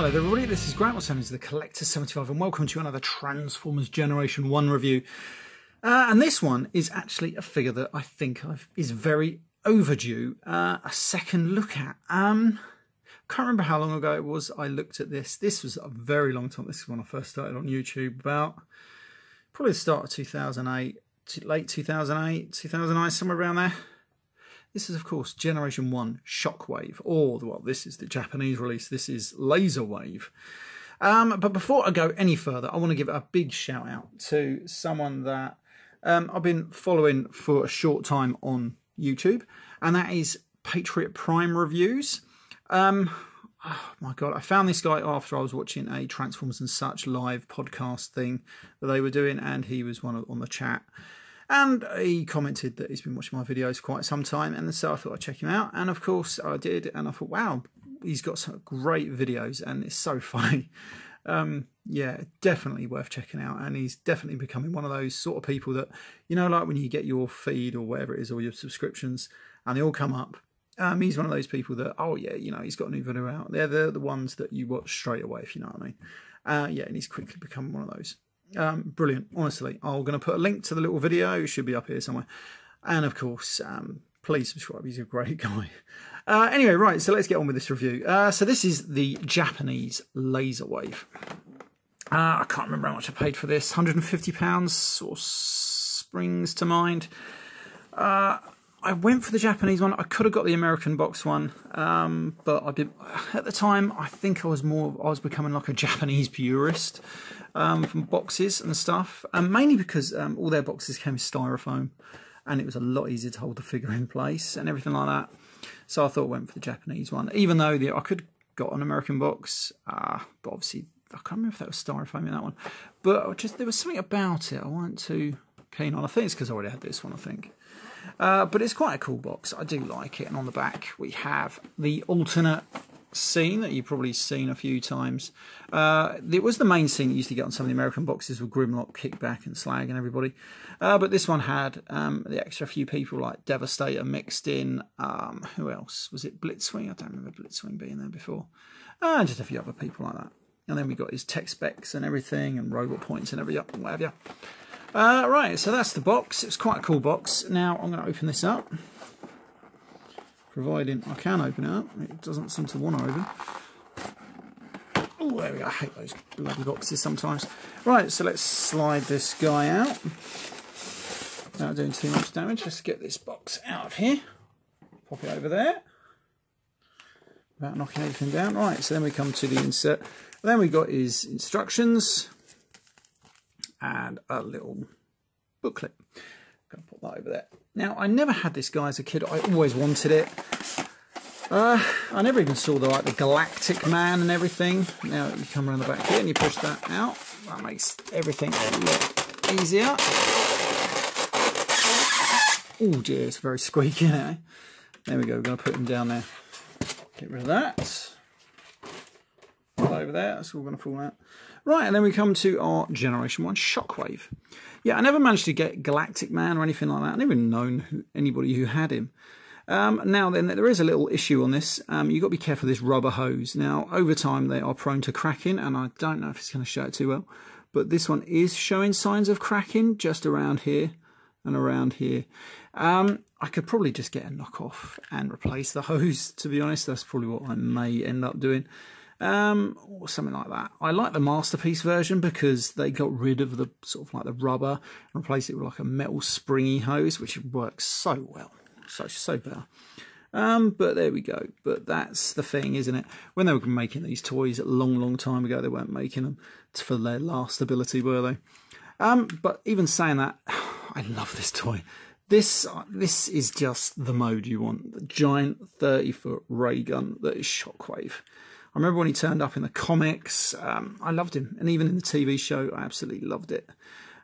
Hello there everybody, this is Grant, also known as the Collector 75, and welcome to another Transformers Generation 1 review. And this one is actually a figure that I think is very overdue a second look at. Can't remember how long ago it was I looked at this. This was a very long time. This is when I first started on YouTube, about probably the start of 2008, late 2008, 2009, somewhere around there. This is, of course, Generation 1 Shockwave, or, well, this is the Japanese release. This is Laserwave. But before I go any further, I want to give a big shout out to someone that I've been following for a short time on YouTube, and that is Patriot Prime Reviews. Oh my God, I found this guy after I was watching a Transformers and Such live podcast thing that they were doing, and he was on the chat. And he commented that he's been watching my videos for quite some time, and so I thought I'd check him out. And of course I did, and I thought, wow, he's got some great videos, and it's so funny. Yeah, definitely worth checking out. And he's definitely becoming one of those sort of people that, you know, like when you get your feed or whatever it is, or your subscriptions, and they all come up. He's one of those people that, oh yeah, you know, he's got a new video out. They're the ones that you watch straight away, if you know what I mean. Yeah, and he's quickly become one of those. Brilliant, honestly. I'm going to put a link to the little video. It should be up here somewhere. And of course, please subscribe. He's a great guy. Anyway, right, so let's get on with this review. So this is the Japanese Laserwave. I can't remember how much I paid for this. £150 sort of springs to mind. I went for the Japanese one. I could have got the American box one, but I did. At the time, I think I was becoming like a Japanese purist from boxes and stuff, mainly because all their boxes came with styrofoam, and it was a lot easier to hold the figure in place and everything like that. So I thought I went for the Japanese one, even though I could got an American box, but obviously I can't remember if that was styrofoam in that one. But there was something about it I wasn't too keen on. I think it's because I already had this one, I think. But it's quite a cool box. I do like it. And on the back we have the alternate scene that you've probably seen a few times. It was the main scene you used to get on some of the American boxes with Grimlock, Kickback and Slag and everybody. But this one had the extra few people like Devastator mixed in. Who else? Was it Blitzwing? I don't remember Blitzwing being there before. Just a few other people like that. And then we got his tech specs and everything, and robot points and everything, whatever. Right, so that's the box. It's quite a cool box. Now I'm going to open this up, providing I can open it up. It doesn't seem to want to open. Oh, there we go. I hate those bloody boxes sometimes. Right, so let's slide this guy out without doing too much damage. Let's get this box out of here. Pop it over there without knocking everything down. Right, so then we come to the insert. And then we got his instructions and a little booklet. I'm going to put that over there. Now, I never had this guy as a kid. I always wanted it. I never even saw the Galactic Man and everything. Now you come around the back here and you push that out. That makes everything a lot easier. Oh dear, it's very squeaky now. There we go. We're going to put him down there. Get rid of that. Over there, that's all going to fall out. Right, and then we come to our Generation 1 Shockwave. Yeah, I never managed to get Galactic Man or anything like that. I never even known anybody who had him. Now then, there is a little issue on this. You've got to be careful of this rubber hose. Now, over time, they are prone to cracking, and I don't know if it's going to show it too well, but this one is showing signs of cracking just around here and around here. I could probably just get a knockoff and replace the hose, to be honest. That's probably what I may end up doing. Or something like that. I like the Masterpiece version because they got rid of the sort of like the rubber and replaced it with like a metal springy hose, which works so well, so better. But there we go. But that's the thing, isn't it? When they were making these toys a long time ago, they weren't making them for their lastability, were they? But even saying that, I love this toy. This is just the mode you want. The giant 30-foot ray gun that is Shockwave. I remember when he turned up in the comics, I loved him. And even in the TV show, I absolutely loved it.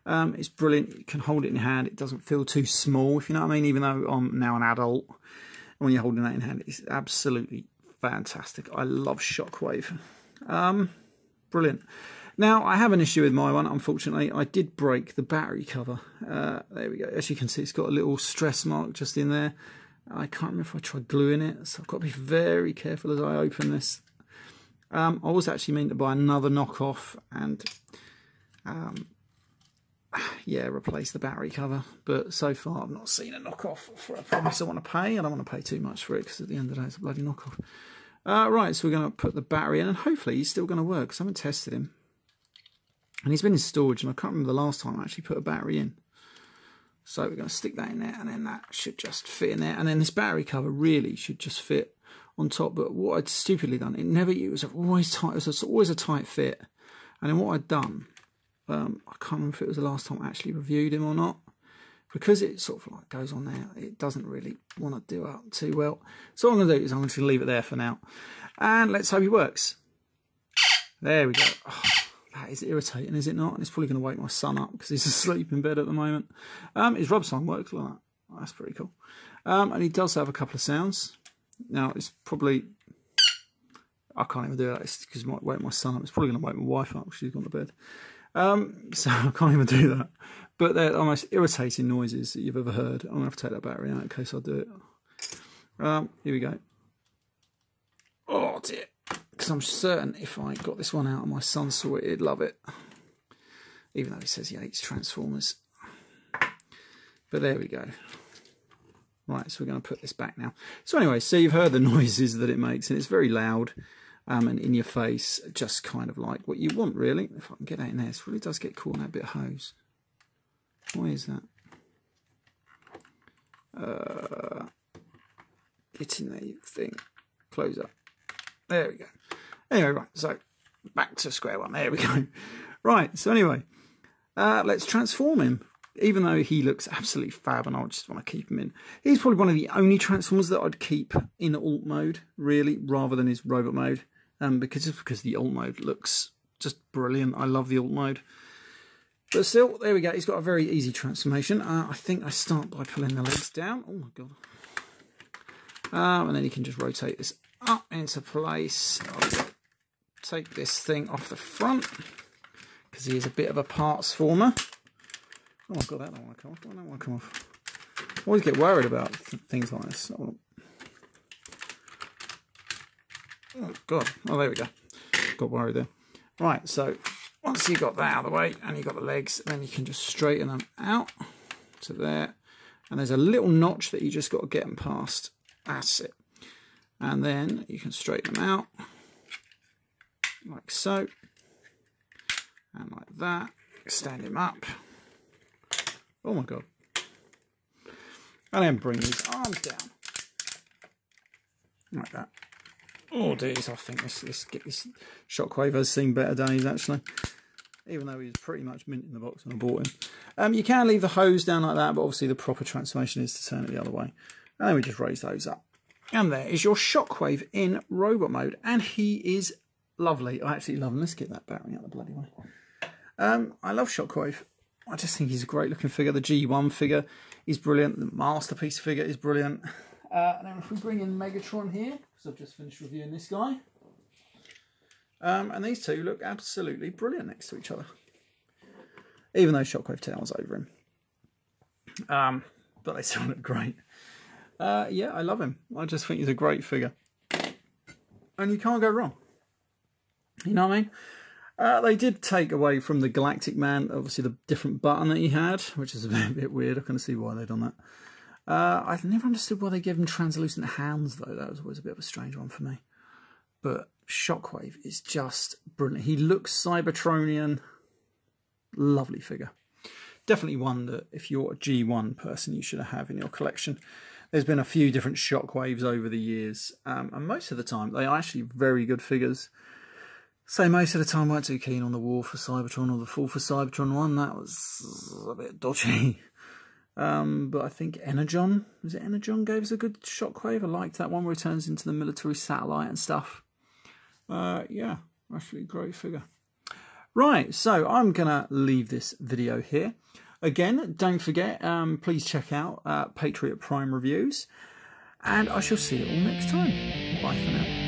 It's brilliant. You can hold it in your hand. It doesn't feel too small, if you know what I mean, even though I'm now an adult. When you're holding that in hand, it's absolutely fantastic. I love Shockwave. Brilliant. Now, I have an issue with my one, unfortunately. I did break the battery cover. There we go. As you can see, it's got a little stress mark just in there. I can't remember if I tried gluing it, so I've got to be very careful as I open this. I was actually meant to buy another knockoff and yeah, replace the battery cover, but so far I've not seen a knockoff for a price I want to pay. I don't want to pay too much for it because at the end of the day it's a bloody knockoff. Right, so we're going to put the battery in and hopefully he's still going to work because I haven't tested him. And he's been in storage and I can't remember the last time I actually put a battery in. So we're going to stick that in there and then that should just fit in there. And then this battery cover really should just fit on top. But what I'd stupidly done, it was always tight. It was always a tight fit. And then what I'd done, I can't remember if it was the last time I actually reviewed him or not. Because it sort of like goes on there, it doesn't really want to do up too well. So what I'm going to do is I'm going to leave it there for now. And let's hope he works. There we go. Oh, that is irritating, is it not? And it's probably going to wake my son up because he's asleep in bed at the moment. His rub sign works like that. Oh, that's pretty cool. And he does have a couple of sounds. Now, it's probably... I can't even do that because it might wake my son up. It's probably going to wake my wife up because she's gone to bed. So I can't even do that. But they're the most irritating noises that you've ever heard. I'm going to have to take that battery out in case I do it. Here we go. Oh dear. Because I'm certain if I got this one out and my son saw it, he'd love it. Even though he says he hates Transformers. But there we go. Right, so we're going to put this back now. So anyway, so you've heard the noises that it makes, and it's very loud and in your face, just kind of like what you want, really. If I can get that in there, it really does get caught in that bit of hose. Why is that? Get in there, you thing. Close up. There we go. Anyway, right, so back to square one. There we go. Right, so anyway, let's transform him. Even though he looks absolutely fab and I just want to keep him in. He's probably one of the only Transformers that I'd keep in alt mode, really, rather than his robot mode. Because the alt mode looks just brilliant. I love the alt mode. But still, there we go. He's got a very easy transformation. I think I start by pulling the legs down. Oh my god. And then you can just rotate this up into place. I'll take this thing off the front because he is a bit of a parts former. Oh my god, that don't want to come off. I don't want to come off. I always get worried about things like this. Oh god. Oh, there we go. Got worried there. Right, so once you've got that out of the way and you've got the legs, then you can just straighten them out to there. And there's a little notch that you just got to get them past. That's it. And then you can straighten them out like so. And like that. Stand him up. Oh my god. And then bring his arms down. Like that. Oh dear, I think this Shockwave has seen better days actually. Even though he was pretty much mint in the box when I bought him. You can leave the hose down like that, but obviously the proper transformation is to turn it the other way. And then we just raise those up. And there is your Shockwave in robot mode. And he is lovely. I actually love him. Let's get that battery out the bloody way. I love Shockwave. I just think he's a great looking figure. The G1 figure is brilliant. The Masterpiece figure is brilliant. And then if we bring in Megatron here, because I've just finished reviewing this guy. And these two look absolutely brilliant next to each other. Even though Shockwave towers over him. But they still look great. Yeah, I love him. I just think he's a great figure. And you can't go wrong. You know what I mean? They did take away from the Galactic Man, obviously, the different button that he had, which is a bit weird. I can see why they've done that. I've never understood why they gave him translucent hands, though. That was always a bit of a strange one for me. But Shockwave is just brilliant. He looks Cybertronian. Lovely figure. Definitely one that, if you're a G1 person, you should have in your collection. There's been a few different Shockwaves over the years. And most of the time, they are actually very good figures. So most of the time I weren't too keen on the War for Cybertron or the Fall for Cybertron one. That was a bit dodgy. But I think Energon, was it Energon, gave us a good Shockwave. I liked that one where he turns into the military satellite and stuff. Yeah, actually a great figure. Right, so I'm going to leave this video here. Again, don't forget, please check out Patriot Prime Reviews. And I shall see you all next time. Bye for now.